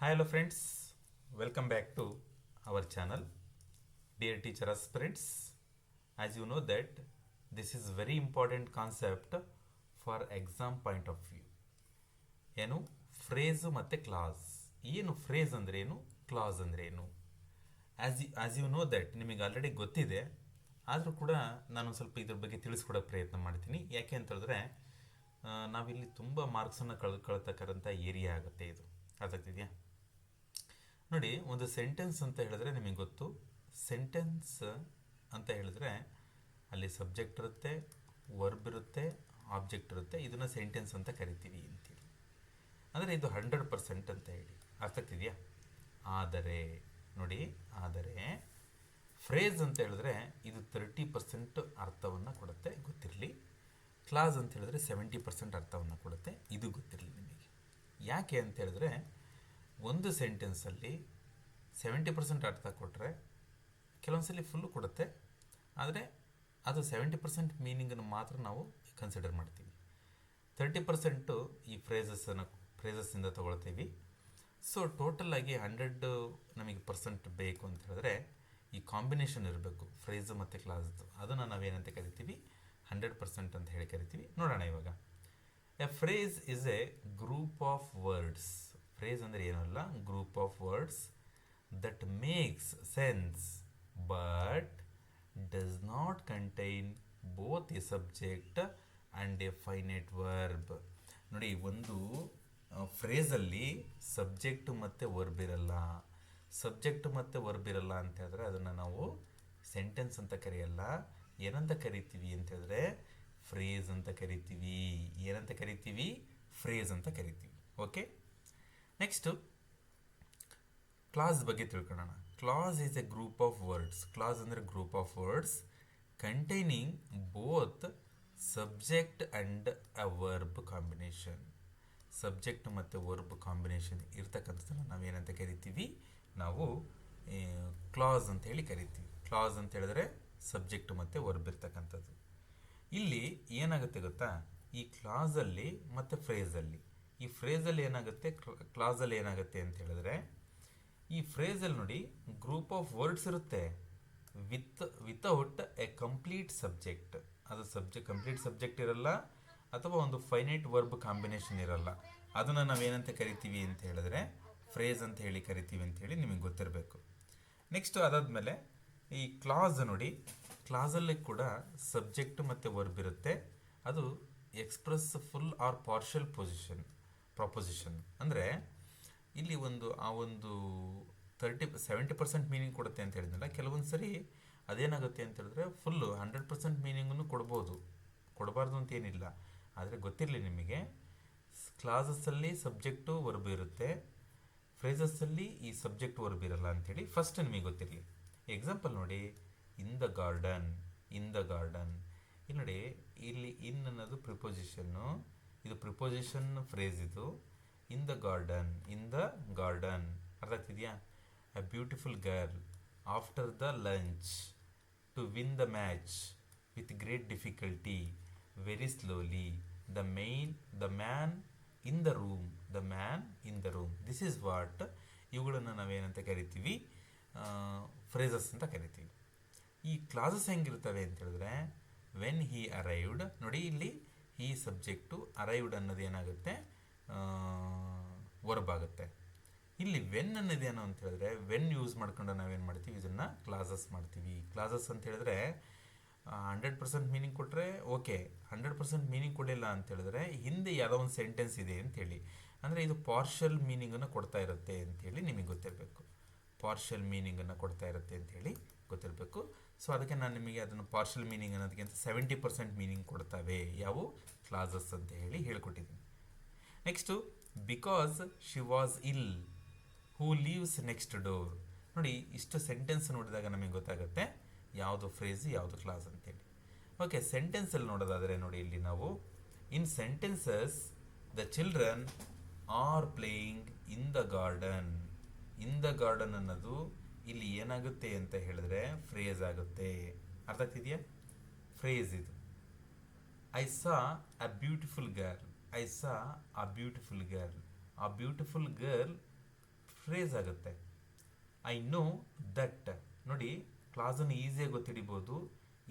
Hi, hello friends. Welcome back to our channel. Dear teacher aspirants, as you know that this is very important concept for exam point of view. ಏನು phrase ಮತ್ತು class. ಏನು phrase ಅಂದ್ರೆ ಏನು, class ಅಂದ್ರೆ ಏನು? As you know that ನಿಮಗೆ already ಗೊತ್ತಿದೆ. ಆದರೂ ಕೂಡ ನಾನು ಸ್ವಲ್ಪ ಇದ್ರ ಬಗ್ಗೆ ತಿಳಿಸ್ಕೊಡೋ ಪ್ರಯತ್ನ ಮಾಡ್ತೀನಿ. ಯಾಕೆ ಅಂತ ಹೇಳಿದ್ರೆ ನಾವಿಲ್ಲಿ ತುಂಬ ಮಾರ್ಕ್ಸನ್ನು ಕಳ್ತಕ್ಕಂಥ ಏರಿಯಾ ಆಗುತ್ತೆ ಇದು. ಅರ್ಥಾಗ್ತಿದೆಯಾ? ನೋಡಿ, ಒಂದು ಸೆಂಟೆನ್ಸ್ ಅಂತ ಹೇಳಿದ್ರೆ ನಿಮಗೆ ಗೊತ್ತು. ಸೆಂಟೆನ್ಸ್ ಅಂತ ಹೇಳಿದ್ರೆ ಅಲ್ಲಿ ಸಬ್ಜೆಕ್ಟ್ ಇರುತ್ತೆ, ವರ್ಬ್ ಇರುತ್ತೆ, ಆಬ್ಜೆಕ್ಟ್ ಇರುತ್ತೆ. ಇದನ್ನು ಸೆಂಟೆನ್ಸ್ ಅಂತ ಕರಿತೀವಿ ಅಂತೇಳಿ. ಅಂದರೆ ಇದು 100% ಅಂತ ಹೇಳಿ. ಅರ್ಥ ಆಗ್ತಿದೆಯಾ? ಆದರೆ ಫ್ರೇಸ್ ಅಂತ ಹೇಳಿದ್ರೆ ಇದು 30% ಅರ್ಥವನ್ನು ಕೊಡುತ್ತೆ, ಗೊತ್ತಿರಲಿ. ಕ್ಲಾಸ್ ಅಂತ ಹೇಳಿದ್ರೆ 70% ಅರ್ಥವನ್ನು ಕೊಡುತ್ತೆ, ಇದು ಗೊತ್ತಿರಲಿ ನಿಮಗೆ. ಯಾಕೆ ಅಂತ ಹೇಳಿದ್ರೆ ಒಂದು ಸೆಂಟೆನ್ಸಲ್ಲಿ 70% ಅರ್ಥ ಕೊಟ್ಟರೆ ಕೆಲವೊಂದ್ಸಲಿ ಫುಲ್ಲು ಕೊಡುತ್ತೆ, ಆದರೆ ಅದು 70% ಮೀನಿಂಗನ್ನು ಮಾತ್ರ ನಾವು ಕನ್ಸಿಡರ್ ಮಾಡ್ತೀವಿ. 30% ಈ ಫ್ರೇಸಸ್ಸಿಂದ ತೊಗೊಳ್ತೀವಿ. ಸೊ ಟೋಟಲಾಗಿ 100 ನಮಗೆ ಪರ್ಸೆಂಟ್ ಬೇಕು ಅಂತ ಹೇಳಿದ್ರೆ ಈ ಕಾಂಬಿನೇಷನ್ ಇರಬೇಕು, ಫ್ರೇಸು ಮತ್ತು ಕ್ಲಾಸ್ದು. ಅದನ್ನು ನಾವೇನಂತ ಕರಿತೀವಿ, 100% ಅಂತ ಹೇಳಿ ಕರಿತೀವಿ. ನೋಡೋಣ ಇವಾಗ. A phrase is A group of words. Phrase ಅಂದರೆ ಏನಲ್ಲ, group of words that makes sense but does not contain both A subject and A finite verb. ನೋಡಿ, ಒಂದು ಫ್ರೇಸಲ್ಲಿ ಸಬ್ಜೆಕ್ಟ್ ಮತ್ತು ವರ್ಬ್ ಇರಲ್ಲ. ಸಬ್ಜೆಕ್ಟ್ ಮತ್ತು ವರ್ಬ್ ಇರಲ್ಲ ಅಂತ ಹೇಳಿದ್ರೆ ಅದನ್ನು ನಾವು ಸೆಂಟೆನ್ಸ್ ಅಂತ ಕರೆಯಲ್ಲ. ಏನಂತ ಕರಿತೀವಿ ಅಂತ ಹೇಳಿದ್ರೆ ಫ್ರೇಸ್ ಅಂತ ಕರಿತೀವಿ. ಏನಂತ ಕರಿತೀವಿ? ಫ್ರೇಸ್ ಅಂತ ಕರಿತೀವಿ. ಓಕೆ, ನೆಕ್ಸ್ಟು ಕ್ಲಾಸ್ ಬಗ್ಗೆ ತಿಳ್ಕೊಳ್ಳೋಣ. Clause is a group of words. Clause ಅಂದರೆ group of words containing both subject and a verb combination. Subject ಮತ್ತು ವರ್ಬ್ ಕಾಂಬಿನೇಷನ್ ಇರ್ತಕ್ಕಂಥದ್ದನ್ನು ನಾವೇನಂತ ಕರಿತೀವಿ? ನಾವು ಕ್ಲಾಸ್ ಅಂತ ಹೇಳಿ ಕರಿತೀವಿ. ಕ್ಲಾಸ್ ಅಂತ ಹೇಳಿದ್ರೆ ಸಬ್ಜೆಕ್ಟ್ ಮತ್ತು ವರ್ಬ್ ಇರ್ತಕ್ಕಂಥದ್ದು. ಇಲ್ಲಿ ಏನಾಗುತ್ತೆ ಗೊತ್ತಾ, ಈ ಕ್ಲಾಸಲ್ಲಿ ಮತ್ತು ಫ್ರೇಸಲ್ಲಿ, ಈ ಫ್ರೇಸಲ್ಲಿ ಏನಾಗುತ್ತೆ, ಕ್ಲಾಸಲ್ಲಿ ಏನಾಗುತ್ತೆ ಅಂತ ಹೇಳಿದ್ರೆ, ಈ ಫ್ರೇಸಲ್ಲಿ ನೋಡಿ ಗ್ರೂಪ್ ಆಫ್ ವರ್ಡ್ಸ್ ಇರುತ್ತೆ ವಿತೌಟ್ ಎ ಕಂಪ್ಲೀಟ್ ಸಬ್ಜೆಕ್ಟ್. ಅದು ಕಂಪ್ಲೀಟ್ ಸಬ್ಜೆಕ್ಟ್ ಇರಲ್ಲ, ಅಥವಾ ಒಂದು ಫೈನೈಟ್ ವರ್ಬ್ ಕಾಂಬಿನೇಷನ್ ಇರಲ್ಲ. ಅದನ್ನು ನಾವೇನಂತ ಕರಿತೀವಿ ಅಂತ ಹೇಳಿದ್ರೆ ಫ್ರೇಸ್ ಅಂತ ಹೇಳಿ ಕರಿತೀವಿ ಅಂತೇಳಿ ನಿಮಗೆ ಗೊತ್ತಿರಬೇಕು. ನೆಕ್ಸ್ಟು ಅದಾದಮೇಲೆ ಈ ಕ್ಲಾಸ್ ನೋಡಿ, ಕ್ಲಾಸಲ್ಲಿ ಕೂಡ ಸಬ್ಜೆಕ್ಟ್ ಮತ್ತು ವರ್ಬ್ ಇರುತ್ತೆ. ಅದು express full or partial proposition. ಅಂದರೆ ಇಲ್ಲಿ ಒಂದು 70% ಮೀನಿಂಗ್ ಕೊಡುತ್ತೆ ಅಂತ ಹೇಳಿದ್ನಲ್ಲ. ಕೆಲವೊಂದು ಸರಿ ಅದೇನಾಗುತ್ತೆ ಅಂತ ಹೇಳಿದ್ರೆ ಫುಲ್ಲು 100% ಮೀನಿಂಗನ್ನು ಕೊಡಬಾರ್ದು ಅಂತೇನಿಲ್ಲ. ಆದರೆ ಗೊತ್ತಿರಲಿ ನಿಮಗೆ, ಕ್ಲಾಸಸ್ಸಲ್ಲಿ ಸಬ್ಜೆಕ್ಟು ವರ್ಬ್ ಇರುತ್ತೆ, ಫ್ರೇಸಸ್ಸಲ್ಲಿ ಈ ಸಬ್ಜೆಕ್ಟ್ ವರ್ಬ್ ಇರಲ್ಲ ಅಂಥೇಳಿ ಫಸ್ಟ್ ನಿಮಗೆ ಗೊತ್ತಿರಲಿ. ಎಕ್ಸಾಂಪಲ್ ನೋಡಿ, ಇನ್ ದ ಗಾರ್ಡನ್. ಇಲ್ಲಿ ನೋಡಿ, ಇಲ್ಲಿ ಇನ್ ಅನ್ನೋದು ಪ್ರಿಪೋಸಿಷನ್ನು, ಇದು ಪ್ರಿಪೋಸಿಷನ್ ಫ್ರೇಸ್ ಇದು. ಇನ್ ದ ಗಾರ್ಡನ್ ಅರ್ಥ ಆಗ್ತಿದೆಯಾ? A beautiful girl after the lunch to win the match with great difficulty very slowly the man in the room. This is what. ಇವುಗಳನ್ನು ನಾವೇನಂತ ಕರಿತೀವಿ? ಫ್ರೇಸಸ್ ಅಂತ ಕರಿತೀವಿ. ಈ ಕ್ಲಾಸಸ್ ಹೆಂಗಿರ್ತವೆ ಅಂತ ಹೇಳಿದ್ರೆ, ವೆನ್ ಹಿ ಅರೈವ್ಡ್, ನೋಡಿ ಇಲ್ಲಿ ಈ ಸಬ್ಜೆಕ್ಟು, ಅರೈವ್ಡ್ ಅನ್ನೋದು ಏನಾಗುತ್ತೆ, ವರ್ಬ್ ಆಗುತ್ತೆ. ಇಲ್ಲಿ ವೆನ್ ಅನ್ನೋದೇನು ಅಂತ ಹೇಳಿದ್ರೆ, ವೆನ್ ಯೂಸ್ ಮಾಡ್ಕೊಂಡು ನಾವೇನು ಮಾಡ್ತೀವಿ, ಇದನ್ನು ಕ್ಲಾಸಸ್ ಮಾಡ್ತೀವಿ. ಕ್ಲಾಸಸ್ ಅಂತ ಹೇಳಿದ್ರೆ 100% ಮೀನಿಂಗ್ ಕೊಟ್ಟರೆ ಓಕೆ, 100% ಮೀನಿಂಗ್ ಕೊಡಲಿಲ್ಲ ಅಂತ ಹೇಳಿದ್ರೆ ಹಿಂದೆ ಯಾವುದೋ ಒಂದು ಸೆಂಟೆನ್ಸ್ ಇದೆ ಅಂತೇಳಿ, ಅಂದರೆ ಇದು ಪಾರ್ಷಲ್ ಮೀನಿಂಗನ್ನು ಕೊಡ್ತಾ ಇರುತ್ತೆ ಅಂಥೇಳಿ ನಿಮಗೆ ಗೊತ್ತಿರಬೇಕು. ಪಾರ್ಷಲ್ ಮೀನಿಂಗನ್ನು ಕೊಡ್ತಾ ಇರುತ್ತೆ ಅಂಥೇಳಿ ಗೊತ್ತಿರಬೇಕು. ಸೊ ಅದಕ್ಕೆ ನಾನು ನಿಮಗೆ ಅದನ್ನು ಪಾರ್ಷಲ್ ಮೀನಿಂಗ್ ಅನ್ನೋದಕ್ಕಿಂತ 70% ಮೀನಿಂಗ್ ಕೊಡ್ತವೆ ಯಾವ ಕ್ಲಾಸಸ್ ಅಂತ ಹೇಳಿ ಹೇಳ್ಕೊಟ್ಟಿದ್ದೀನಿ. Next, because she was ill who leaves next door. ನೋಡಿ, ಇಷ್ಟು ಸೆಂಟೆನ್ಸ್ ನೋಡಿದಾಗ ನಮಗೆ ಗೊತ್ತಾಗುತ್ತೆ ಯಾವುದು ಫ್ರೇಸ್ ಯಾವುದು ಕ್ಲಾಸ್ ಅಂತೇಳಿ. ಓಕೆ, ಸೆಂಟೆನ್ಸಲ್ಲಿ ನೋಡೋದಾದರೆ ನೋಡಿ, ಇಲ್ಲಿ ನಾವು in sentences the children are playing in the garden. In the garden ಅನ್ನೋದು ಇಲ್ಲಿ ಏನಾಗುತ್ತೆ ಅಂತ ಹೇಳಿದ್ರೆ ಫ್ರೇಸ್ ಆಗುತ್ತೆ. ಅರ್ಥ ಆಗ್ತಿದೆಯಾ? ಫ್ರೇಸ್ ಇದು. I saw a beautiful girl. ಆ ಬ್ಯೂಟಿಫುಲ್ ಗರ್ಲ್ ಫ್ರೇಸ್ ಆಗುತ್ತೆ. I know that. ನೋಡಿ, ಕ್ಲಾಸನ್ನು ಈಸಿಯಾಗಿ ಗೊತ್ತಿಡಿಬೋದು.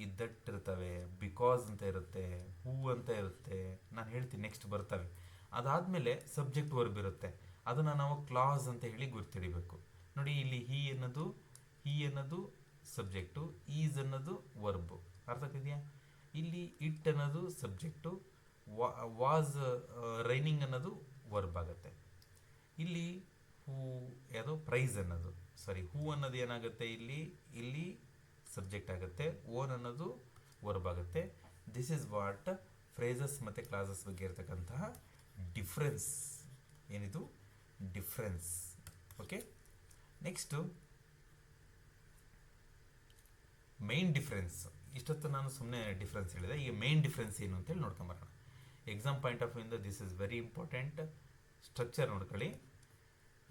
ಈ ದಟ್ ಇರ್ತವೆ, ಬಿಕಾಸ್ ಅಂತ ಇರುತ್ತೆ, ಹೂ ಅಂತ ಇರುತ್ತೆ, ನಾನು ಹೇಳ್ತೀನಿ ನೆಕ್ಸ್ಟ್ ಬರ್ತವೆ. ಅದಾದಮೇಲೆ ಸಬ್ಜೆಕ್ಟ್ ವರ್ಬ್ ಇರುತ್ತೆ, ಅದನ್ನು ನಾವು ಕ್ಲಾಸ್ ಅಂತ ಹೇಳಿ ಗುರ್ತಿಡಿಬೇಕು. ನೋಡಿ, ಇಲ್ಲಿ ಹಿ ಅನ್ನೋದು ಸಬ್ಜೆಕ್ಟು, ಈಸ್ ಅನ್ನೋದು ವರ್ಬು. ಅರ್ಥ ಆಗ್ತಿದೆಯಾ? ಇಲ್ಲಿ ಇಟ್ ಅನ್ನೋದು ಸಬ್ಜೆಕ್ಟು, ವಾಸ್ ರೈನಿಂಗ್ ಅನ್ನೋದು ವರ್ಬ್ ಆಗುತ್ತೆ. ಇಲ್ಲಿ ಹೂ ಯಾವುದು ಪ್ರೈಸ್ ಅನ್ನೋದು, ಹೂ ಅನ್ನೋದು ಏನಾಗುತ್ತೆ, ಇಲ್ಲಿ ಸಬ್ಜೆಕ್ಟ್ ಆಗುತ್ತೆ, ಓನ್ ಅನ್ನೋದು ವರ್ಬ್ ಆಗುತ್ತೆ. ದಿಸ್ ಇಸ್ ವಾಟ್ ಫ್ರೇಸಸ್ ಮತ್ತು ಕ್ಲಾಸಸ್ ಬಗ್ಗೆ ಇರತಕ್ಕಂತಹ ಡಿಫ್ರೆನ್ಸ್. ಏನಿದು difference? Okay, next main difference. ಇಷ್ಟೊತ್ತು ನಾನು ಸುಮ್ಮನೆ ಡಿಫ್ರೆನ್ಸ್ ಹೇಳಿದೆ, ಈಗ ಮೈನ್ ಡಿಫ್ರೆನ್ಸ್ ಏನು ಅಂತೇಳಿ ನೋಡ್ಕೊಂಬರೋಣ. ಎಕ್ಸಾಮ್ ಪಾಯಿಂಟ್ ಆಫ್ ವ್ಯೂಯಿಂದ this is very important. Structure ನೋಡ್ಕೊಳ್ಳಿ.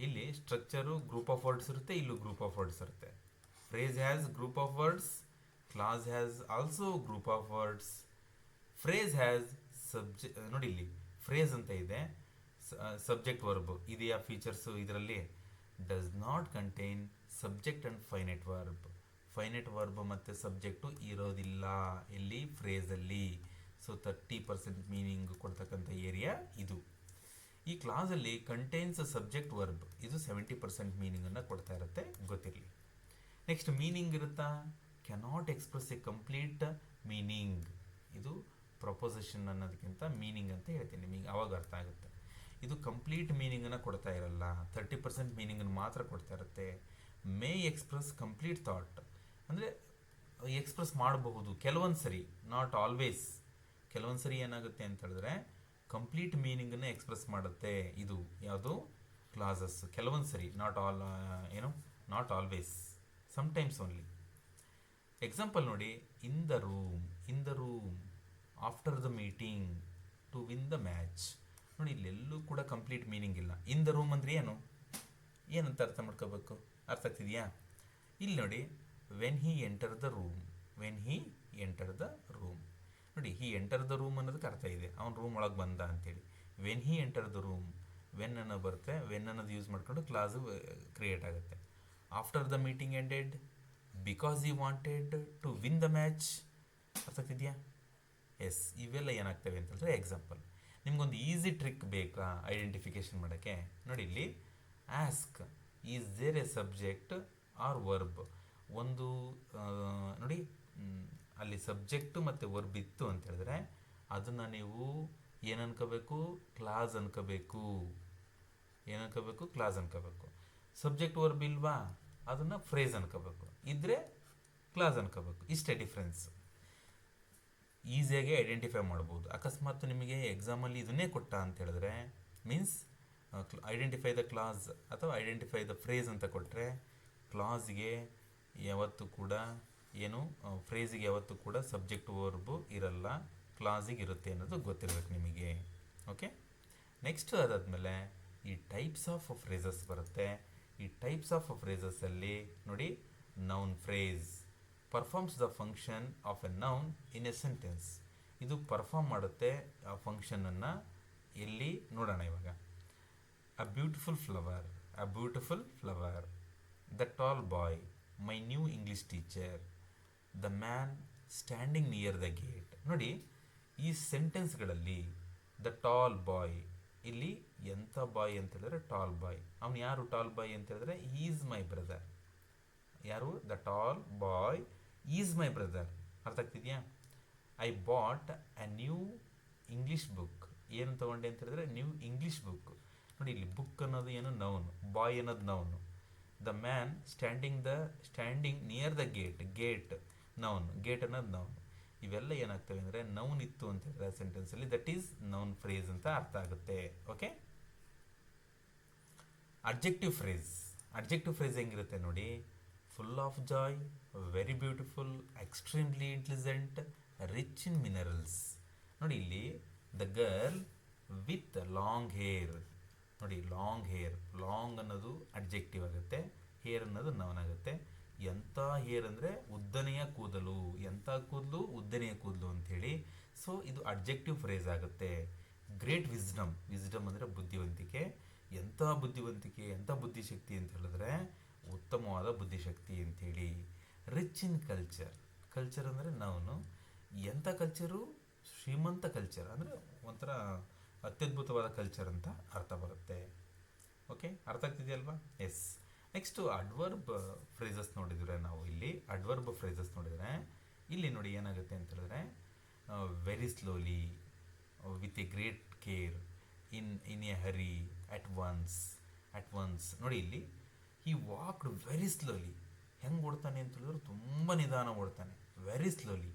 ಇಲ್ಲಿ ಸ್ಟ್ರಕ್ಚರು ಗ್ರೂಪ್ ಆಫ್ ವರ್ಡ್ಸ್ ಇರುತ್ತೆ, ಇಲ್ಲೂ ಗ್ರೂಪ್ ಆಫ್ ವರ್ಡ್ಸ್ ಇರುತ್ತೆ. Phrase has group of words, clause has also group of words. Phrase has ನೋಡಿ ಇಲ್ಲಿ ಫ್ರೇಸ್ ಅಂತ ಇದೆ, ಸಬ್ಜೆಕ್ಟ್ ವರ್ಬ್ ಇದೆಯಾ ಫೀಚರ್ಸು ಇದರಲ್ಲಿ? Does not contain subject and finite verb. Finite verb ಮತ್ತು ಸಬ್ಜೆಕ್ಟು ಇರೋದಿಲ್ಲ ಇಲ್ಲಿ ಫ್ರೇಸಲ್ಲಿ. ಸೊ 30% ಮೀನಿಂಗ್ ಕೊಡ್ತಕ್ಕಂಥ ಏರಿಯಾ ಇದು. ಈ ಕ್ಲಾಸಲ್ಲಿ ಕಂಟೈನ್ಸ್ ಸಬ್ಜೆಕ್ಟ್ ವರ್ಬ್, ಇದು 70% ಮೀನಿಂಗನ್ನು ಕೊಡ್ತಾ ಇರುತ್ತೆ, ಗೊತ್ತಿರಲಿ. ನೆಕ್ಸ್ಟ್ ಮೀನಿಂಗ್ ಇರುತ್ತಾ? Cannot express A complete meaning. ಇದು ಪ್ರಪೋಸಿಷನ್ ಅನ್ನೋದಕ್ಕಿಂತ ಮೀನಿಂಗ್ ಅಂತ ಹೇಳ್ತೀನಿ, ನಿಮಗೆ ಅವಾಗ ಅರ್ಥ ಆಗುತ್ತೆ. ಇದು ಕಂಪ್ಲೀಟ್ ಮೀನಿಂಗನ್ನು ಕೊಡ್ತಾ ಇರಲ್ಲ, 30% ಮೀನಿಂಗನ್ನು ಮಾತ್ರ ಕೊಡ್ತಾ ಇರುತ್ತೆ. ಮೇ ಎಕ್ಸ್ಪ್ರೆಸ್ ಕಂಪ್ಲೀಟ್ ಥಾಟ್, ಅಂದರೆ ಎಕ್ಸ್ಪ್ರೆಸ್ ಮಾಡಬಹುದು ಕೆಲವೊಂದು ಸರಿ, ನಾಟ್ ಆಲ್ವೇಸ್. ಕೆಲವೊಂದು ಸರಿ ಏನಾಗುತ್ತೆ ಅಂತ ಹೇಳಿದ್ರೆ ಕಂಪ್ಲೀಟ್ ಮೀನಿಂಗನ್ನು ಎಕ್ಸ್ಪ್ರೆಸ್ ಮಾಡುತ್ತೆ. ಇದು ಯಾವುದು? ಕ್ಲಾಸಸ್. ಕೆಲವೊಂದು ಸರಿ, not always, sometimes only. Example ನೋಡಿ, in the room, after the meeting, to win the match. ನೋಡಿ, ಇಲ್ಲೆಲ್ಲೂ ಕೂಡ ಕಂಪ್ಲೀಟ್ ಮೀನಿಂಗ್ ಇಲ್ಲ. ಇನ್ ದ ರೂಮ್ ಅಂದರೆ ಏನಂತ ಅರ್ಥ ಮಾಡ್ಕೋಬೇಕು? ಅರ್ಥ ಆಗ್ತಿದೆಯಾ? ಇಲ್ಲಿ ನೋಡಿ, when he enter the room, ನೋಡಿ, ಹಿ ಎಂಟರ್ ದ ರೂಮ್ ಅನ್ನೋದಕ್ಕೆ ಅರ್ಥ ಇದೆ, ಅವ್ನು ರೂಮ್ ಒಳಗೆ ಬಂದ ಅಂತೇಳಿ. When he enter the room, when ಅನ್ನೋ ಬರುತ್ತೆ, ವೆನ್ ಅನ್ನೋದು ಯೂಸ್ ಮಾಡ್ಕೊಂಡು ಕ್ಲಾಸು ಕ್ರಿಯೇಟ್ ಆಗುತ್ತೆ. After the meeting ended, because he wanted to win the match. ಅರ್ಥ ಆಗ್ತಿದೆಯಾ? ಎಸ್, ಇವೆಲ್ಲ ಏನಾಗ್ತವೆ ಅಂತಂದರೆ ಎಕ್ಸಾಂಪಲ್. ನಿಮ್ಗೊಂದು ಈಸಿ ಟ್ರಿಕ್ ಬೇಕಾ ಐಡೆಂಟಿಫಿಕೇಶನ್ ಮಾಡೋಕ್ಕೆ? ನೋಡಿ, ಇಲ್ಲಿ ask, is there a subject or verb? ಒಂದು ನೋಡಿ, ಅಲ್ಲಿ ಸಬ್ಜೆಕ್ಟು ಮತ್ತು ವರ್ಬ್ ಇತ್ತು ಅಂತ ಹೇಳಿದ್ರೆ ಅದನ್ನು ನೀವು ಏನು ಅನ್ಕೋಬೇಕು? ಕ್ಲಾಸ್ ಅನ್ಕೋಬೇಕು. ಕ್ಲಾಸ್ ಅನ್ಕೋಬೇಕು. ಸಬ್ಜೆಕ್ಟ್ ವರ್ಬ್ ಇಲ್ವಾ? ಅದನ್ನು ಫ್ರೇಸ್ ಅನ್ಕೋಬೇಕು. ಇದ್ದರೆ ಕ್ಲಾಸ್ ಅನ್ಕೋಬೇಕು. ಇಷ್ಟೇ ಡಿಫ್ರೆನ್ಸ್. ಈಸಿಯಾಗಿ ಐಡೆಂಟಿಫೈ ಮಾಡ್ಬೋದು. ಅಕಸ್ಮಾತ್ ನಿಮಗೆ ಎಕ್ಸಾಮಲ್ಲಿ ಇದನ್ನೇ ಕೊಟ್ಟ ಅಂತ ಹೇಳಿದ್ರೆ, ಮೀನ್ಸ್ ಐಡೆಂಟಿಫೈ ದ ಕ್ಲಾಸ್ ಅಥವಾ ಐಡೆಂಟಿಫೈ ದ ಫ್ರೇಸ್ ಅಂತ ಕೊಟ್ಟರೆ, ಕ್ಲಾಸ್ಗೆ ಯಾವತ್ತೂ ಕೂಡ ಫ್ರೇಸಿಗೆ ಯಾವತ್ತೂ ಕೂಡ ಸಬ್ಜೆಕ್ಟ್ ವರ್ಬು ಇರಲ್ಲ, ಕ್ಲಾಸಿಗೆ ಇರುತ್ತೆ ಅನ್ನೋದು ಗೊತ್ತಿರಬೇಕು ನಿಮಗೆ. ಓಕೆ, ನೆಕ್ಸ್ಟ್ ಅದಾದಮೇಲೆ ಈ ಟೈಪ್ಸ್ ಆಫ್ ಫ್ರೇಸಸ್ ಬರುತ್ತೆ. ಈ ಟೈಪ್ಸ್ ಆಫ್ ಫ್ರೇಸಸ್ಸಲ್ಲಿ ನೋಡಿ, noun phrase performs the function of a noun in a sentence. ಇದು ಪರ್ಫಾರ್ಮ್ ಮಾಡುತ್ತೆ ಆ ಫಂಕ್ಷನನ್ನು. ಎಲ್ಲಿ ನೋಡೋಣ ಇವಾಗ. A beautiful flower, the tall boy, my new English teacher, the man standing near the gate. ನೋಡಿ, ಈ ಸೆಂಟೆನ್ಸ್ಗಳಲ್ಲಿ ದ ಟಾಲ್ ಬಾಯ್, ಇಲ್ಲಿ ಎಂಥ ಬಾಯ್ ಅಂತ ಹೇಳಿದ್ರೆ ಟಾಲ್ ಬಾಯ್. ಅವನು ಯಾರು ಟಾಲ್ ಬಾಯ್ ಅಂತ ಹೇಳಿದ್ರೆ? Is my brother. ಯಾರು? The tall boy is my brother. ಅರ್ಥ ಆಗ್ತಿದೆಯಾ? I bought a new English book. ಏನು ತೊಗೊಂಡೆ ಅಂತ ಹೇಳಿದ್ರೆ ನ್ಯೂ ಇಂಗ್ಲೀಷ್ ಬುಕ್. ನೋಡಿ, ಇಲ್ಲಿ ಬುಕ್ ಅನ್ನೋದು ಏನು? ನೌನು. ಬಾಯ್ ಅನ್ನೋದು noun. The man standing near the gate noun. Gate ಅನ್ನೋದು ನೌನ್. ಇವೆಲ್ಲ ಏನಾಗ್ತವೆ ಅಂದರೆ ನೌನ್ ಇತ್ತು ಅಂತ ಹೇಳಿದ್ರೆ ಸೆಂಟೆನ್ಸಲ್ಲಿ, ದಟ್ ಈಸ್ ನೌನ್ ಫ್ರೇಸ್ ಅಂತ ಅರ್ಥ ಆಗುತ್ತೆ. ಓಕೆ, ಅಡ್ಜೆಕ್ಟಿವ್ ಫ್ರೇಸ್ ಹೆಂಗಿರುತ್ತೆ ನೋಡಿ? Full of Joy, very beautiful, extremely intelligent, rich in minerals. ನೋಡಿ, ಇಲ್ಲಿ the girl with long hair. ನೋಡಿ, ಲಾಂಗ್ ಅನ್ನೋದು ಅಡ್ಜೆಕ್ಟಿವ್ ಆಗುತ್ತೆ, ಹೇರ್ ಅನ್ನೋದು ನೌನ್ ಆಗುತ್ತೆ. ಎಂಥ ಹೇರ್ ಅಂದರೆ ಉದ್ದನೆಯ ಕೂದಲು. ಎಂಥ ಕೂದಲು? ಉದ್ದನೆಯ ಕೂದಲು ಅಂಥೇಳಿ. ಸೊ ಇದು ಅಡ್ಜೆಕ್ಟಿವ್ ಫ್ರೇಸ್ ಆಗುತ್ತೆ. ಗ್ರೇಟ್ ವಿಸ್ಡಮ್ ಅಂದರೆ ಬುದ್ಧಿವಂತಿಕೆ. ಎಂಥ ಬುದ್ಧಿವಂತಿಕೆ, ಎಂಥ ಬುದ್ಧಿಶಕ್ತಿ ಅಂತ ಹೇಳಿದ್ರೆ ಉತ್ತಮವಾದ ಬುದ್ಧಿಶಕ್ತಿ ಅಂತೇಳಿ. Rich in culture. ಕಲ್ಚರ್ ಅಂದರೆ ನಾವು ಎಂಥ ಕಲ್ಚರು, ಶ್ರೀಮಂತ ಕಲ್ಚರ್ ಅಂದರೆ ಒಂಥರ ಅತ್ಯದ್ಭುತವಾದ ಕಲ್ಚರ್ ಅಂತ ಅರ್ಥ ಬರುತ್ತೆ. ಓಕೆ, ಅರ್ಥ ಆಗ್ತಿದೆಯಲ್ವಾ? ಎಸ್. ನೆಕ್ಸ್ಟು ಅಡ್ವರ್ಬ್ ಫ್ರೇಸಸ್ ನೋಡಿದರೆ ನಾವು ಇಲ್ಲಿ ಅಡ್ವರ್ಬ್ ಫ್ರೇಸಸ್ ನೋಡಿದರೆ ಇಲ್ಲಿ ನೋಡಿ ಏನಾಗುತ್ತೆ ಅಂತ ಹೇಳಿದ್ರೆ very slowly, with A great care, in a Hari, at once ನೋಡಿ ಇಲ್ಲಿ ಈ ವಾಕ್ಡ್ ವೆರಿ ಸ್ಲೋಲಿ. ಹೆಂಗೆ ಓಡ್ತಾನೆ ಅಂತ ಹೇಳಿದ್ರೆ ತುಂಬ ನಿಧಾನ ಓಡ್ತಾನೆ, very slowly.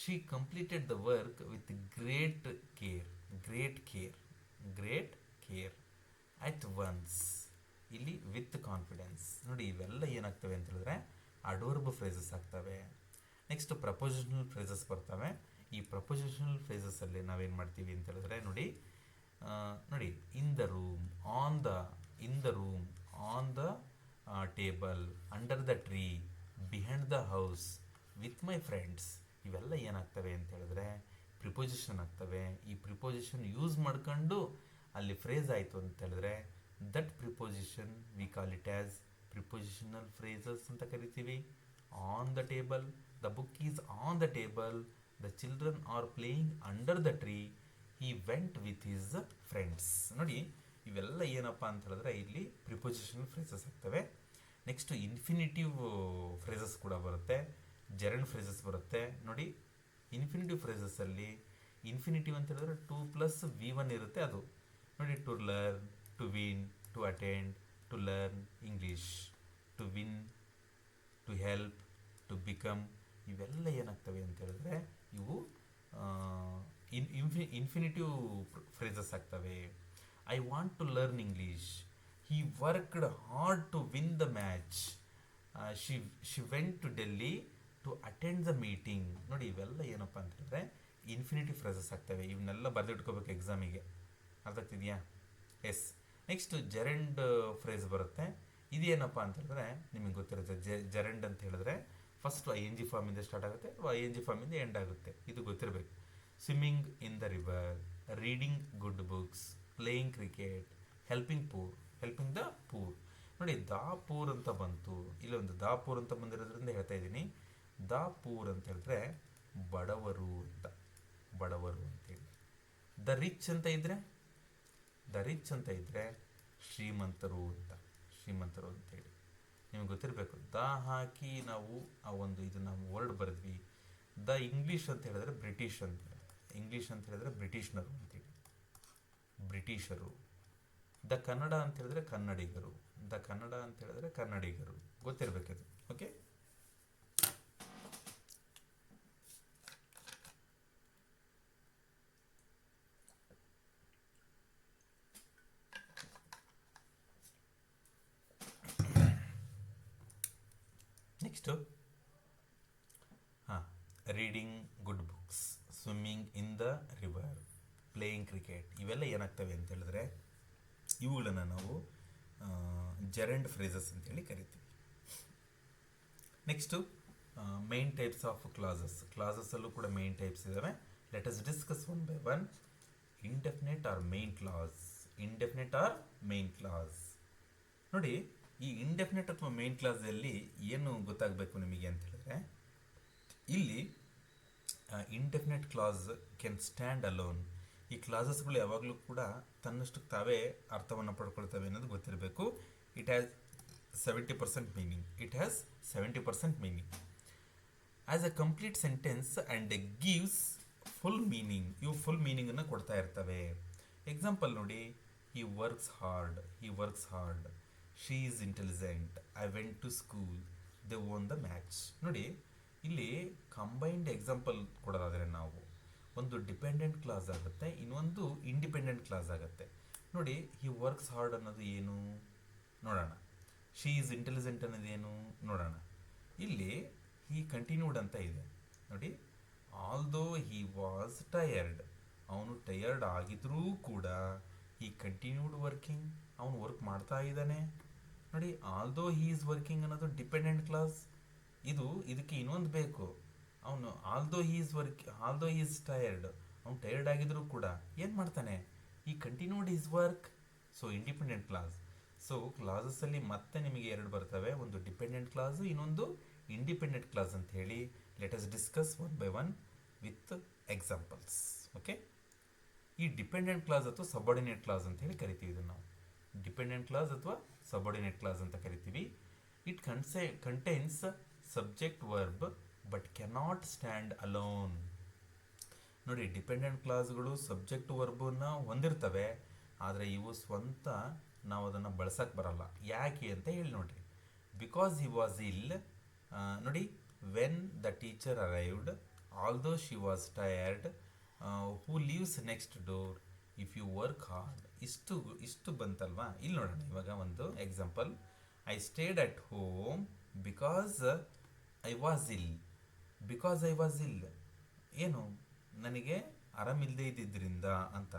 She completed the work with great care at once. ಇಲ್ಲಿ ವಿತ್ ಕಾನ್ಫಿಡೆನ್ಸ್. ನೋಡಿ ಇವೆಲ್ಲ ಏನಾಗ್ತವೆ ಅಂತ ಹೇಳಿದ್ರೆ ಅಡ್ವರ್ಬ್ ಫ್ರೇಸಸ್ ಆಗ್ತವೆ. ನೆಕ್ಸ್ಟ್ ಪ್ರಪೋಸಿಷನಲ್ ಫ್ರೇಸಸ್ ಬರ್ತವೆ. ಈ ಪ್ರಪೋಸಿಷನಲ್ ಫ್ರೇಸಸ್ಸಲ್ಲಿ ನಾವೇನು ಮಾಡ್ತೀವಿ ಅಂತ ಹೇಳಿದ್ರೆ ನೋಡಿ in the room, on the table, under the tree, behind the house, with my friends. ಇವೆಲ್ಲ ಏನಾಗ್ತವೆ ಅಂತ ಹೇಳಿದ್ರೆ ಪ್ರಿಪೋಸಿಷನ್ ಆಗ್ತವೆ. ಈ ಪ್ರಿಪೋಸಿಷನ್ ಯೂಸ್ ಮಾಡ್ಕೊಂಡು ಅಲ್ಲಿ ಫ್ರೇಸ್ ಆಯಿತು ಅಂತ ಹೇಳಿದ್ರೆ that preposition we call it as prepositional phrases ಅಂತ ಕರಿತೀವಿ. On the table, the book is on the table, the children are playing under the tree, he went with his friends. ನೋಡಿ ಇವೆಲ್ಲ ಏನಪ್ಪ ಅಂತ ಹೇಳಿದ್ರೆ ಇಲ್ಲಿ ಪ್ರಿಪೋಸಿಷನಲ್ ಫ್ರೇಸಸ್ ಆಗ್ತವೆ. Next infinitive phrases ಕೂಡ ಬರುತ್ತೆ, ಜೆರಂಡ್ ಫ್ರೇಸಸ್ ಬರುತ್ತೆ. ನೋಡಿ ಇನ್ಫಿನಿಟಿವ್ ಫ್ರೇಸಸ್ಸಲ್ಲಿ ಇನ್ಫಿನಿಟಿವ್ ಅಂತ ಹೇಳಿದ್ರೆ 2+V1 ಇರುತ್ತೆ. ಅದು ನೋಡಿ to learn, to win, to attend, to learn English, to win, to help, to become. ಇವೆಲ್ಲ ಏನಾಗ್ತವೆ ಅಂತ ಹೇಳಿದ್ರೆ ಇವು ಇನ್ಫಿನಿಟಿವ್ ಫ್ರೇಸಸ್ ಆಗ್ತವೆ. I want to learn English, he worked hard to win the match, she went to Delhi to attend the meeting. ನೋಡಿ ಇವೆಲ್ಲ ಏನಪ್ಪ ಅಂತ ಹೇಳಿದ್ರೆ ಇನ್ಫಿನಿಟಿವ್ ಫ್ರೇಸಸ್ ಆಗ್ತವೆ. ಇವನ್ನೆಲ್ಲ ಬರೆದಿಟ್ಕೋಬೇಕು ಎಕ್ಸಾಮಿಗೆ. ಅರ್ಥ ಆಗ್ತಿದೆಯಾ? ಎಸ್. ನೆಕ್ಸ್ಟ್ ಜೆರಂಡ್ ಫ್ರೇಸ್ ಬರುತ್ತೆ. ಇದೇನಪ್ಪ ಅಂತ ಹೇಳಿದ್ರೆ ನಿಮಗೆ ಗೊತ್ತಿರುತ್ತೆ. ಜೆರಂಡ್ ಅಂತ ಹೇಳಿದ್ರೆ ಫಸ್ಟ್ ING ಫಾರ್ಮಿಂದ ಸ್ಟಾರ್ಟ್ ಆಗುತ್ತೆ, ING ಫಾರ್ಮಿಂದ ಎಂಡ್ ಆಗುತ್ತೆ. ಇದು ಗೊತ್ತಿರಬೇಕು. Swimming in the river, reading good books, playing cricket, helping the poor. ನೋಡಿ ದಾ ಪೂರ್ ಅಂತ ಬಂತು, ಇಲ್ಲೊಂದು ದಾ ಪೂರ್ ಅಂತ ಬಂದಿರೋದ್ರಿಂದ ಹೇಳ್ತಾ ಇದ್ದೀನಿ. ದಾ ಪೂರ್ ಅಂತ ಹೇಳಿದ್ರೆ ಬಡವರು ಅಂತೇಳಿ. ದ ರಿಚ್ ಅಂತ ಇದ್ರೆ ಶ್ರೀಮಂತರು ಅಂತೇಳಿ. ನಿಮ್ಗೆ ಗೊತ್ತಿರಬೇಕು. ದ ಹಾಕಿ ನಾವು ಆ ಒಂದು ಇದು ನಾವು ವರ್ಡ್ ಬರೆದ್ವಿ. ದ ಇಂಗ್ಲೀಷ್ ಅಂತ ಹೇಳಿದ್ರೆ ಬ್ರಿಟಿಷ್ನರು ಅಂತೇಳಿ, ಬ್ರಿಟಿಷರು. ದ ಕನ್ನಡ ಅಂತ ಹೇಳಿದ್ರೆ ಕನ್ನಡಿಗರು, ಗೊತ್ತಿರಬೇಕಿದು. Okay. Next reading good books, swimming in the river, playing cricket. ಇವೆಲ್ಲ ಏನಾಗ್ತವೆ ಅಂತ ಹೇಳಿದ್ರೆ ಇವುಗಳನ್ನು ನಾವು ಜೆರಂಡ್ ಫ್ರೇಸಸ್ ಅಂತೇಳಿ ಕರಿತೀವಿ. ನೆಕ್ಸ್ಟು ಮೇನ್ ಟೈಪ್ಸ್ ಆಫ್ ಕ್ಲಾಸಸ್ಸಲ್ಲೂ ಕೂಡ ಮೇನ್ ಟೈಪ್ಸ್ ಇದ್ದಾವೆ. Let us discuss one by one. Independent or main clause. ನೋಡಿ ಈ ಇಂಡೆಫಿನೆಟ್ ಅಥವಾ ಮೇನ್ ಕ್ಲಾಸಲ್ಲಿ ಏನು ಗೊತ್ತಾಗಬೇಕು ನಿಮಗೆ ಅಂತ ಹೇಳಿದ್ರೆ ಇಲ್ಲಿ indefinite class can stand alone. ಈ ಕ್ಲಾಸಸ್ಗಳು ಯಾವಾಗಲೂ ಕೂಡ ತನ್ನಷ್ಟಕ್ಕೆ ತಾವೇ ಅರ್ಥವನ್ನು ಪಡ್ಕೊಳ್ತವೆ ಅನ್ನೋದು ಗೊತ್ತಿರಬೇಕು. It has 70% meaning as a complete sentence and gives full meaning. ಇವು ಫುಲ್ ಮೀನಿಂಗನ್ನು ಕೊಡ್ತಾ ಇರ್ತವೆ. ಎಕ್ಸಾಂಪಲ್ ನೋಡಿ, he works hard, she is intelligent, I went to school, they won the match. ನೋಡಿ ಇಲ್ಲಿ ಕಂಬೈನ್ಡ್ ಎಕ್ಸಾಂಪಲ್ ಕೊಡೋದಾದರೆ ನಾವು ಒಂದು ಡಿಪೆಂಡೆಂಟ್ ಕ್ಲಾಸ್ ಆಗುತ್ತೆ, ಇನ್ನೊಂದು ಇಂಡಿಪೆಂಡೆಂಟ್ ಕ್ಲಾಸ್ ಆಗುತ್ತೆ. ನೋಡಿ ಹಿ ವರ್ಕ್ಸ್ ಹಾರ್ಡ್ ಅನ್ನೋದು ಏನು ನೋಡೋಣ, ಶಿ ಈಸ್ ಇಂಟೆಲಿಜೆಂಟ್ ಅನ್ನೋದು ಏನು ನೋಡೋಣ. ಇಲ್ಲಿ ಹಿ ಕಂಟಿನ್ಯೂಡ್ ಅಂತ ಇದೆ ನೋಡಿ. ಆಲ್ದೋ ಹಿ ವಾಸ್ ಟಯರ್ಡ್, ಅವನು ಟಯರ್ಡ್ ಆಗಿದ್ರೂ ಕೂಡ ಹಿ ಕಂಟಿನ್ಯೂಡ್ ವರ್ಕಿಂಗ್, ಅವನು ವರ್ಕ್ ಮಾಡ್ತಾ ಇದ್ದಾನೆ. ನೋಡಿ ಆಲ್ದೋ ಹಿ ಈಸ್ ವರ್ಕಿಂಗ್ ಅನ್ನೋದು ಡಿಪೆಂಡೆಂಟ್ ಕ್ಲಾಸ್. ಇದಕ್ಕೆ ಇನ್ನೊಂದು ಬೇಕು. ಅವನು ಆಲ್ದೋ ಹಿ ಈಸ್ ಟಯರ್ಡ್, ಅವನು ಟಯರ್ಡ್ ಆಗಿದ್ರೂ ಕೂಡ ಏನು ಮಾಡ್ತಾನೆ, ಈ continued his work. So independent clause. So ಕ್ಲಾಸಸ್ಸಲ್ಲಿ ಮತ್ತೆ ನಿಮಗೆ ಎರಡು ಬರ್ತವೆ, ಒಂದು ಡಿಪೆಂಡೆಂಟ್ ಕ್ಲಾಸು, ಇನ್ನೊಂದು ಇಂಡಿಪೆಂಡೆಂಟ್ ಕ್ಲಾಸ್ ಅಂತ ಹೇಳಿ. Let us discuss one by one with examples. Okay, ಈ ಡಿಪೆಂಡೆಂಟ್ ಕ್ಲಾಸ್ ಅಥವಾ ಸಬಾರ್ಡಿನೇಟ್ ಕ್ಲಾಸ್ ಅಂತ ಹೇಳಿ ಕರಿತೀವಿ ಇದನ್ನು ನಾವು. ಡಿಪೆಂಡೆಂಟ್ ಕ್ಲಾಸ್ ಅಥವಾ ಸಬಾರ್ಡಿನೇಟ್ ಕ್ಲಾಸ್ ಅಂತ ಕರಿತೀವಿ. It contains subject verb but cannot stand alone. ನೋಡಿ, ಡಿಪೆಂಡೆಂಟ್ ಕ್ಲಾಸ್ಗಳು ಸಬ್ಜೆಕ್ಟ್ ವರ್ಬನ್ನ ಹೊಂದಿರ್ತವೆ, ಆದರೆ ಇವು ಸ್ವಂತ ನಾವು ಅದನ್ನು ಬಳಸಕ್ಕೆ ಬರಲ್ಲ. ಯಾಕೆ ಅಂತ ಹೇಳಿ ನೋಡ್ರಿ. Because he was ill. ನೋಡಿ, when the teacher arrived, although she was tired, who leaves next door, if you work hard. ಇಷ್ಟು ಬಂತಲ್ವಾ. ಇಲ್ಲಿ ನೋಡೋಣ ಇವಾಗ ಒಂದು example. I stayed at home because I was ill. Because I was ill ಏನು, ನನಗೆ ಆರಾಮಿಲ್ಲದೆ ಇದ್ದಿದ್ದರಿಂದ ಅಂತ.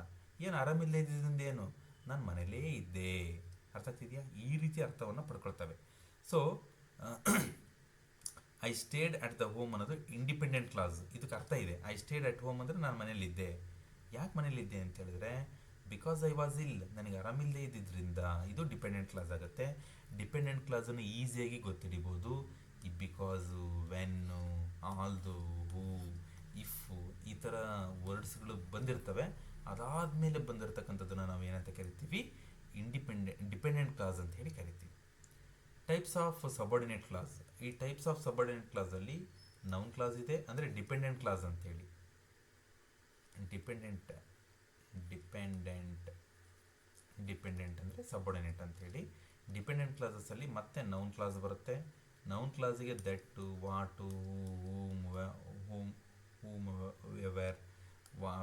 ಏನು ಆರಾಮಿಲ್ಲದೆ ಇದ್ದಿದ್ದರಿಂದ ಏನು, ನಾನು ಮನೇಲೇ ಇದ್ದೆ. ಅರ್ಥ ಆಗ್ತಿದೆಯಾ? ಈ ರೀತಿ ಅರ್ಥವನ್ನು ಪಡ್ಕೊಳ್ತವೆ. So I stayed at the home ಅನ್ನೋದು ಇಂಡಿಪೆಂಡೆಂಟ್ ಕ್ಲಾಸ್. ಇದಕ್ಕೆ ಅರ್ಥ ಇದೆ. ಐ ಸ್ಟೇಡ್ ಅಟ್ ಹೋಮ್ ಅಂದರೆ ನಾನು ಮನೇಲಿದ್ದೆ. ಯಾಕೆ ಮನೇಲಿದ್ದೆ ಅಂತ ಹೇಳಿದ್ರೆ ಬಿಕಾಸ್ ಐ ವಾಸ್ ಇಲ್, ನನಗೆ ಆರಾಮಿಲ್ಲದೆ ಇದ್ದಿದ್ದರಿಂದ. ಇದು ಡಿಪೆಂಡೆಂಟ್ ಕ್ಲಾಸ್ ಆಗುತ್ತೆ. ಡಿಪೆಂಡೆಂಟ್ ಕ್ಲಾಸನ್ನು ಈಸಿಯಾಗಿ ಗೊತ್ತಿಡಿಬೋದು. ಈ ಬಿಕಾಸು, ವೆನ್ನು, ಆಲ್ದು, ಹೂ, ಇಫು ಈ ಥರ ವರ್ಡ್ಸ್ಗಳು ಬಂದಿರ್ತವೆ. ಅದಾದಮೇಲೆ ಬಂದಿರತಕ್ಕಂಥದ್ದನ್ನು ನಾವು ಏನಂತ ಕರಿತೀವಿ, ಡಿಪೆಂಡೆಂಟ್ ಕ್ಲಾಸ್ ಅಂತ ಹೇಳಿ ಕರಿತೀವಿ. Types of subordinate class. ಈ ಟೈಪ್ಸ್ ಆಫ್ ಸಬಾರ್ಡಿನೇಟ್ ಕ್ಲಾಸಲ್ಲಿ ನೌನ್ ಕ್ಲಾಸ್ ಇದೆ, ಅಂದರೆ ಡಿಪೆಂಡೆಂಟ್ ಕ್ಲಾಸ್ ಅಂತೇಳಿ. ಡಿಪೆಂಡೆಂಟ್ ಅಂದರೆ ಸಬಾರ್ಡಿನೇಟ್ ಅಂತೇಳಿ. ಡಿಪೆಂಡೆಂಟ್ ಕ್ಲಾಸಸ್ಸಲ್ಲಿ ಮತ್ತೆ ನೌನ್ ಕ್ಲಾಸ್ ಬರುತ್ತೆ. ನೌನ್ ಕ್ಲಾಸಿಗೆ that, ವಾಟು, whom, where,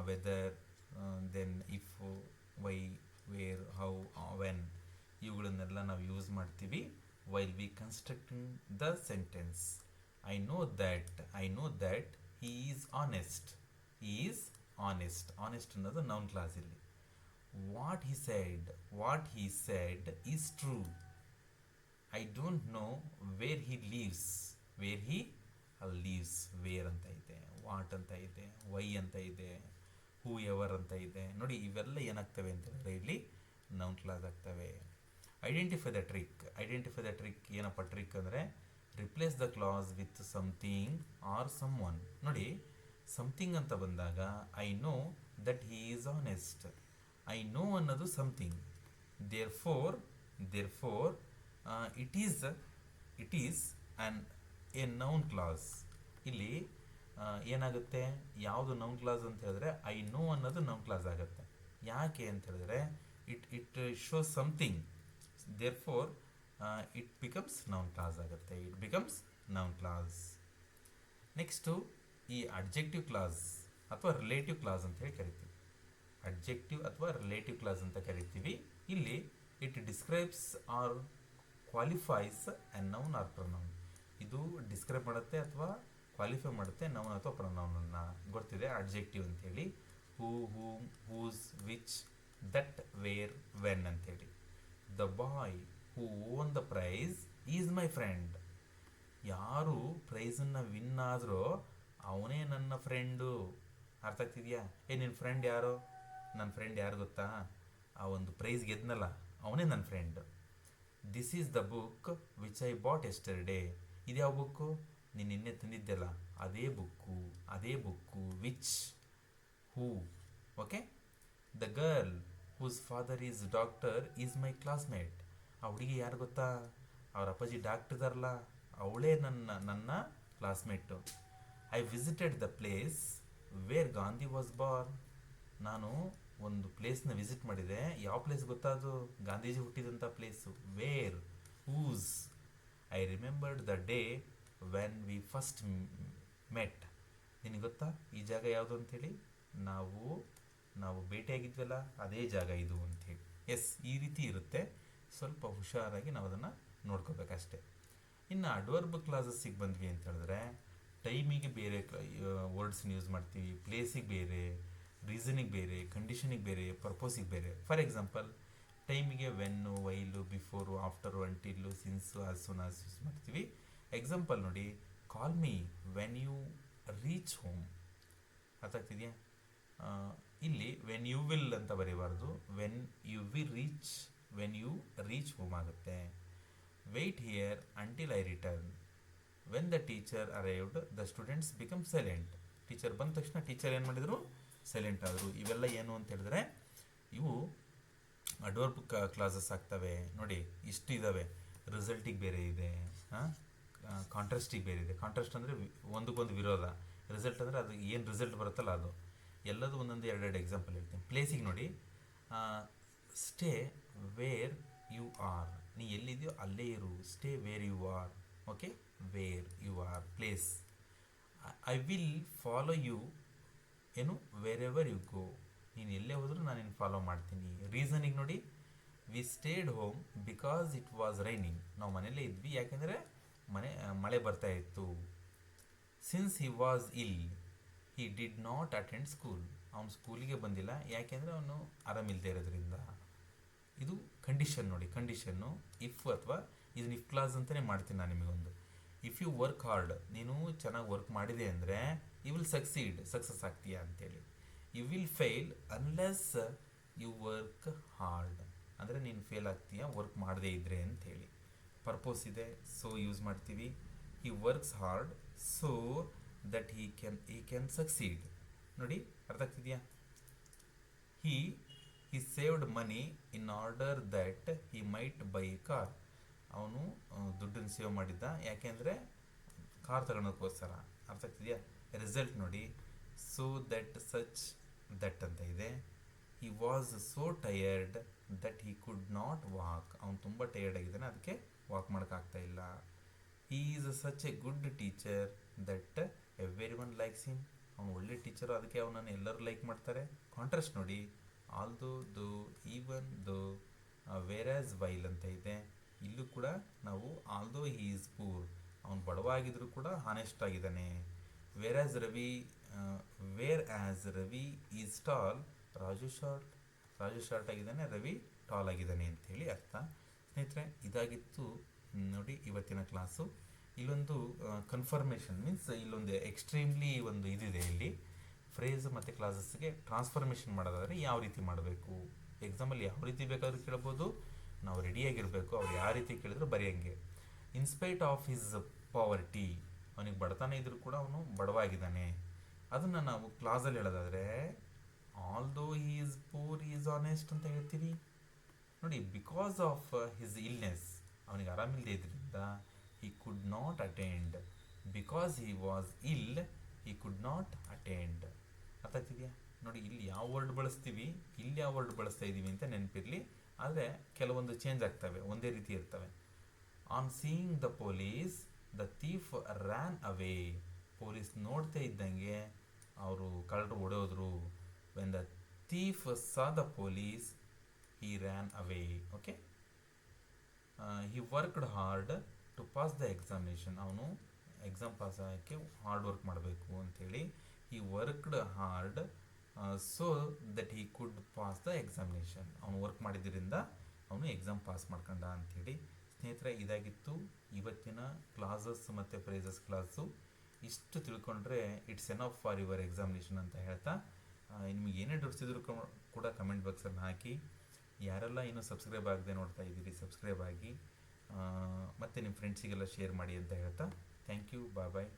whether, then, if, why, where, how, when ಇವುಗಳನ್ನೆಲ್ಲ ನಾವು ಯೂಸ್ ಮಾಡ್ತೀವಿ while we constructing the sentence. I know that he is honest. Honest ಅನ್ನೋದು ನೌನ್ ಕ್ಲಾಸ್ ಇಲ್ಲಿ. what he said is true. I don't know where he lives. Where ಅಂತ ಇದೆ, what ಅಂತ ಇದೆ, Y ಅಂತ ಇದೆ, ಹೂ ಎವರ್ ಅಂತ ಇದೆ. ನೋಡಿ, ಇವೆಲ್ಲ ಏನಾಗ್ತವೆ ಅಂತ ಹೇಳಿದ್ರೆ ಇಲ್ಲಿ ನೌನ್ ಕ್ಲಾಸ್ ಆಗ್ತವೆ. Identify the trick. ಏನಪ್ಪ ಟ್ರಿಕ್ ಅಂದರೆ replace the clause with something or someone. ನೋಡಿ, ಸಮಥಿಂಗ್ ಅಂತ ಬಂದಾಗ I know that he is honest. I know ಅನ್ನೋದು something. Therefore it is a noun clause. ಇಲ್ಲಿ ಏನಾಗುತ್ತೆ, ಯಾವುದು ನೌನ್ ಕ್ಲಾಸ್ ಅಂತ ಹೇಳಿದ್ರೆ ಐ ನೋ ಅನ್ನೋದು ನೌನ್ ಕ್ಲಾಸ್ ಆಗುತ್ತೆ. ಯಾಕೆ ಅಂತ ಹೇಳಿದ್ರೆ it shows something, therefore it becomes noun clause ಆಗುತ್ತೆ. ನೆಕ್ಸ್ಟು ಈ ಅಡ್ಜೆಕ್ಟಿವ್ ಕ್ಲಾಸ್ ಅಥವಾ ರಿಲೇಟಿವ್ ಕ್ಲಾಸ್ ಅಂತ ಹೇಳಿ ಕರಿತೀವಿ. ಇಲ್ಲಿ it describes or qualifies a noun or pronoun. ಇದು ಡಿಸ್ಕ್ರೈಬ್ ಮಾಡುತ್ತೆ ಅಥವಾ ಕ್ವಾಲಿಫೈ ಮಾಡುತ್ತೆ ನೌನ್ ಅಥವಾ ಪ್ರೊನೌನನ್ನು. ಗೊತ್ತಿದೆ ಅಡ್ಜೆಕ್ಟಿವ್ ಅಂತೇಳಿ. Who, whom, whose, which, that, where, when ಅಂತೇಳಿ. The boy who won the prize is my friend. ಯಾರು ಪ್ರೈಸನ್ನು ವಿನ್ ಆದರೂ ಅವನೇ ನನ್ನ ಫ್ರೆಂಡು. ಅರ್ಥ ಆಗ್ತಿದೆಯಾ? ನಿನ್ನ ಫ್ರೆಂಡ್ ಯಾರು? ನನ್ನ ಫ್ರೆಂಡ್ ಯಾರು ಗೊತ್ತಾ? ಆ ಒಂದು ಪ್ರೈಸ್ ಗೆದ್ನಲ್ಲ, ಅವನೇ ನನ್ನ friend. This is the book which I bought yesterday. ಇದು ಯಾವ ಬುಕ್ಕು? ನೀನು ನಿನ್ನೆ ತಂದಿದ್ದೆಲ್ಲ ಅದೇ book. Which, who. Okay. The girl whose father is doctor is my classmate. ಆ ಹುಡುಗಿ ಯಾರು ಗೊತ್ತಾ? ಅವ್ರ ಅಪ್ಪಾಜಿ ಡಾಕ್ಟರ್ ಇದಾರಲ್ಲ, ಅವಳೇ ನನ್ನ classmate. I visited the place where Gandhi was born. ನಾನು ಒಂದು ಪ್ಲೇಸ್ನ ವಿಸಿಟ್ ಮಾಡಿದೆ. ಯಾವ ಪ್ಲೇಸ್ ಗೊತ್ತಾ? ಅದು ಗಾಂಧೀಜಿ ಹುಟ್ಟಿದಂಥ place. Where, whose. I remembered the day when we first met. ನಿನಗೆ ಗೊತ್ತಾ ಈ ಜಾಗ ಯಾವುದು ಅಂಥೇಳಿ? ನಾವು ಭೇಟಿಯಾಗಿದ್ವಲ್ಲ, ಅದೇ ಜಾಗ ಇದು ಅಂಥೇಳಿ. ಎಸ್, ಈ ರೀತಿ ಇರುತ್ತೆ. ಸ್ವಲ್ಪ ಹುಷಾರಾಗಿ ನಾವು ಅದನ್ನು ನೋಡ್ಕೋಬೇಕಷ್ಟೆ. ಇನ್ನು ಅಡ್ವರ್ಬ್ ಕ್ಲಾಸಸ್ಸಿಗೆ ಬಂದ್ವಿ ಅಂತ ಹೇಳಿದ್ರೆ ಟೈಮಿಗೆ ಬೇರೆ ವರ್ಡ್ಸ್ನ ಯೂಸ್ ಮಾಡ್ತೀವಿ, ಪ್ಲೇಸಿಗೆ ಬೇರೆ, ರೀಸನಿಗೆ ಬೇರೆ, ಕಂಡೀಷನಿಗೆ ಬೇರೆ, ಪರ್ಪೋಸಿಗೆ ಬೇರೆ. ಫಾರ್ ಎಕ್ಸಾಂಪಲ್, ಟೈಮಿಗೆ when, while, before, after, until, since, as soon as use ಮಾಡ್ತೀವಿ. ಎಕ್ಸಾಂಪಲ್ ನೋಡಿ, call me when you reach home. ಅರ್ಥ ಆಗ್ತಿದೆಯಾ? ಇಲ್ಲಿ ವೆನ್ ಯು ವಿಲ್ ಅಂತ ಬರೀಬಾರ್ದು, when you we reach reach home ಆಗುತ್ತೆ. Wait here until I return. When the teacher arrived the students become silent. Teacher ಬಂದ ತಕ್ಷಣ ಟೀಚರ್ ಏನು ಮಾಡಿದರು, ಸೈಲೆಂಟ್ ಆದರು. ಇವೆಲ್ಲ ಏನು ಅಂತ ಹೇಳಿದ್ರೆ ಇವು ಅಡ್ವರ್ಬ್ ಕ್ಲಾಸಸ್ ಆಗ್ತವೆ ನೋಡಿ. ಇಷ್ಟು ಇದ್ದಾವೆ. ರಿಸಲ್ಟಿಗೆ ಬೇರೆ ಇದೆ, ಕಾಂಟ್ರಾಸ್ಟಿಗೆ ಬೇರೆ ಇದೆ. ಕಾಂಟ್ರಾಸ್ಟ್ ಅಂದರೆ ಒಂದಕ್ಕೊಂದು ವಿರೋಧ. ರಿಸಲ್ಟ್ ಅಂದರೆ ಅದು ಏನು ರಿಸಲ್ಟ್ ಬರುತ್ತಲ್ಲ ಅದು. ಎಲ್ಲದೂ ಒಂದೊಂದು ಎರಡೆರಡು ಎಕ್ಸಾಂಪಲ್ ಹೇಳ್ತೀನಿ. ಪ್ಲೇಸಿಗೆ ನೋಡಿ, ಸ್ಟೇ ವೇರ್ ಯು ಆರ್. ನೀ ಎಲ್ಲಿದೆಯೋ ಅಲ್ಲೇ ಇರು. Stay where you are. Okay, where you are place. I will follow you ಏನು, ವೇರ್ ಎವರ್ ಯು ಗೋ. ನೀನು ಎಲ್ಲೇ ಹೋದರೂ ನಾನು ನಿನ್ನ ಫಾಲೋ ಮಾಡ್ತೀನಿ. ರೀಸನಿಗೆ ನೋಡಿ, we stayed home because it was raining. ನಾವು ಮನೇಲೇ ಇದ್ವಿ ಯಾಕೆಂದರೆ ಮಳೆ ಬರ್ತಾ ಇತ್ತು. ಸಿನ್ಸ್ ಹಿ ವಾಸ್ ಇಲ್ he did not attend school. ಅವನು ಸ್ಕೂಲಿಗೆ ಬಂದಿಲ್ಲ ಯಾಕೆಂದರೆ ಅವನು ಆರಾಮಿಲ್ಲದೆ ಇರೋದ್ರಿಂದ. ಇದು ಕಂಡೀಷನ್ ನೋಡಿ. ಕಂಡೀಷನ್ನು ಇಫ್ ಅಥವಾ ಇದನ್ನ ಇಫ್ ಕ್ಲಾಸ್ ಅಂತಲೇ ಮಾಡ್ತೀನಿ ನಾನು ನಿಮಗೊಂದು. ಇಫ್ ಯು ವರ್ಕ್ ಹಾರ್ಡ್, ನೀನು ಚೆನ್ನಾಗಿ ವರ್ಕ್ ಮಾಡಿದೆ ಅಂದರೆ ಯು ವಿಲ್ ಸಕ್ಸೀಡ್, ಸಕ್ಸಸ್ ಆಗ್ತೀಯಾ ಅಂತೇಳಿ. You will fail unless you work hard, ಅಂದರೆ ನೀನು ಫೇಲ್ ಆಗ್ತೀಯಾ ವರ್ಕ್ ಮಾಡದೇ ಇದ್ದರೆ ಅಂಥೇಳಿ. ಪರ್ಪೋಸ್ ಇದೆ, ಸೊ ಯೂಸ್ ಮಾಡ್ತೀವಿ. He works hard so that he can succeed. ನೋಡಿ, ಅರ್ಥ ಆಗ್ತಿದೆಯಾ? He saved money in order that he might buy a car. ಅವನು ದುಡ್ಡನ್ನು ಸೇವ್ ಮಾಡಿದ್ದ ಯಾಕೆಂದರೆ ಕಾರ್ ತಗೊಳೋಕ್ಕೋಸ್ಕರ. ಅರ್ಥ ಆಗ್ತಿದೆಯಾ? ರಿಸಲ್ಟ್ ನೋಡಿ, ಸೊ ದಟ್ ಸಚ್ ದಟ್ ಅಂತ ಇದೆ. He was so tired that he could not walk. ಅವನು ತುಂಬ ಟಯರ್ಡ್ ಆಗಿದ್ದಾನೆ, ಅದಕ್ಕೆ ವಾಕ್ ಮಾಡೋಕ್ಕಾಗ್ತಾ ಇಲ್ಲ. He is such a good teacher that everyone likes him. ಅವನು ಒಳ್ಳೆ ಟೀಚರು, ಅದಕ್ಕೆ ಅವನನ್ನು ಎಲ್ಲರೂ ಲೈಕ್ ಮಾಡ್ತಾರೆ. ಕಾಂಟ್ರಾಸ್ಟ್ ನೋಡಿ, ಆಲ್ದೋ, ದೋ, ಈವನ್, ದೋ, ವೇರ್ ಆಸ್, ವೈಲ್ ಅಂತ ಇದೆ. ಇಲ್ಲೂ ಕೂಡ ನಾವು ಆಲ್ದೋ ಹಿ ಈಸ್ ಪೂರ್, ಅವನು ಬಡವ ಆಗಿದ್ರು ಕೂಡ ಹಾನೆಸ್ಟ್ ಆಗಿದ್ದಾನೆ. Wear as Ravi is tall, Raju short ಆಗಿದ್ದಾನೆ, ರವಿ ಟಾಲ್ ಆಗಿದ್ದಾನೆ ಅಂಥೇಳಿ ಅರ್ಥ. ಸ್ನೇಹಿತರೆ, ಇದಾಗಿತ್ತು ನೋಡಿ ಇವತ್ತಿನ ಕ್ಲಾಸು. ಇಲ್ಲೊಂದು ಕನ್ಫರ್ಮೇಷನ್ ಮೀನ್ಸ್ ಇಲ್ಲೊಂದು ಎಕ್ಸ್ಟ್ರೀಮ್ಲಿ ಒಂದು ಇದಿದೆ ಇಲ್ಲಿ. ಫ್ರೇಸ್ ಮತ್ತು ಕ್ಲಾಸಸ್ಗೆ ಟ್ರಾನ್ಸ್ಫರ್ಮೇಷನ್ ಮಾಡೋದಾದರೆ ಯಾವ ರೀತಿ ಮಾಡಬೇಕು, ಎಕ್ಸಾಮಲ್ಲಿ ಯಾವ ರೀತಿ ಬೇಕಾದರೂ ಕೇಳ್ಬೋದು, ನಾವು ರೆಡಿಯಾಗಿರಬೇಕು. ಅವ್ರು ಯಾವ ರೀತಿ ಕೇಳಿದ್ರು ಬರೆಯೋಂಗೆ. ಇನ್ಸ್ಪೈಟ್ ಆಫ್ ಹಿಸ್ ಪಾವರ್ಟಿ, ಅವನಿಗೆ ಬಡತನ ಇದ್ರೂ ಕೂಡ ಅವನು ಬಡವಾಗಿದ್ದಾನೆ. ಅದನ್ನು ನಾವು ಕ್ಲಾಸಲ್ಲಿ ಹೇಳೋದಾದರೆ although he is poor is honest ಅಂತ ಹೇಳ್ತೀವಿ ನೋಡಿ. ಬಿಕಾಸ್ ಆಫ್ ಹಿಸ್ ಇಲ್ನೆಸ್, ಅವನಿಗೆ ಆರಾಮಿಲ್ಲದೆ ಇದ್ರಿಂದ he could not attend. Because he was ill he could not attend. ಅರ್ಥ ಆಗ್ತಿದೆಯಾ ನೋಡಿ? ಇಲ್ಲಿ ಯಾವ ವರ್ಡ್ ಬಳಸ್ತೀವಿ, ಇಲ್ಲಿ ಯಾವ ವರ್ಡ್ ಬಳಸ್ತಾ ಇದ್ದೀವಿ ಅಂತ ನೆನಪಿರಲಿ. ಆದರೆ ಕೆಲವೊಂದು ಚೇಂಜ್ ಆಗ್ತವೆ, ಒಂದೇ ರೀತಿ ಇರ್ತವೆ. On seeing the police the thief ran away. Police ನೋಡ್ತಾ ಇದ್ದಂಗೆ ಅವರು ಕಳ್ಳರು ಓಡೋದ್ರು. When the thief saw the police he ran away. Okay, he worked hard to pass the examination. ಅವನು ಎಕ್ಸಾಮ್ ಪಾಸ್ ಆಗೋಕ್ಕೆ ಹಾರ್ಡ್ ವರ್ಕ್ ಮಾಡಬೇಕು ಅಂಥೇಳಿ. He worked hard so that he could pass the examination. ಅವನು work ಮಾಡಿದ್ದರಿಂದ ಅವನು exam pass ಮಾಡ್ಕೊಂಡ ಅಂಥೇಳಿ. ಸ್ನೇಹಿತರೆ, ಇದಾಗಿತ್ತು ಇವತ್ತಿನ ಕ್ಲಾಸಸ್ ಮತ್ತು ಫ್ರೇಸಸ್ ಕ್ಲಾಸು. ಇಷ್ಟು ತಿಳ್ಕೊಂಡ್ರೆ it's enough for your examination ಅಂತ ಹೇಳ್ತಾ, ನಿಮಗೆ ಏನೇ ಡೌಟ್ಸ್ ಇದ್ರೂ ಕೂಡ ಕಮೆಂಟ್ ಬಾಕ್ಸಲ್ಲಿ ಹಾಕಿ. ಯಾರೆಲ್ಲ ಇನ್ನೂ ಸಬ್ಸ್ಕ್ರೈಬ್ ಆಗದೆ ನೋಡ್ತಾ ಇದ್ದೀರಿ, ಸಬ್ಸ್ಕ್ರೈಬ್ ಆಗಿ ಮತ್ತು ನಿಮ್ಮ ಫ್ರೆಂಡ್ಸಿಗೆಲ್ಲ ಶೇರ್ ಮಾಡಿ ಅಂತ ಹೇಳ್ತಾ, ಥ್ಯಾಂಕ್ ಯು, ಬಾಯ್.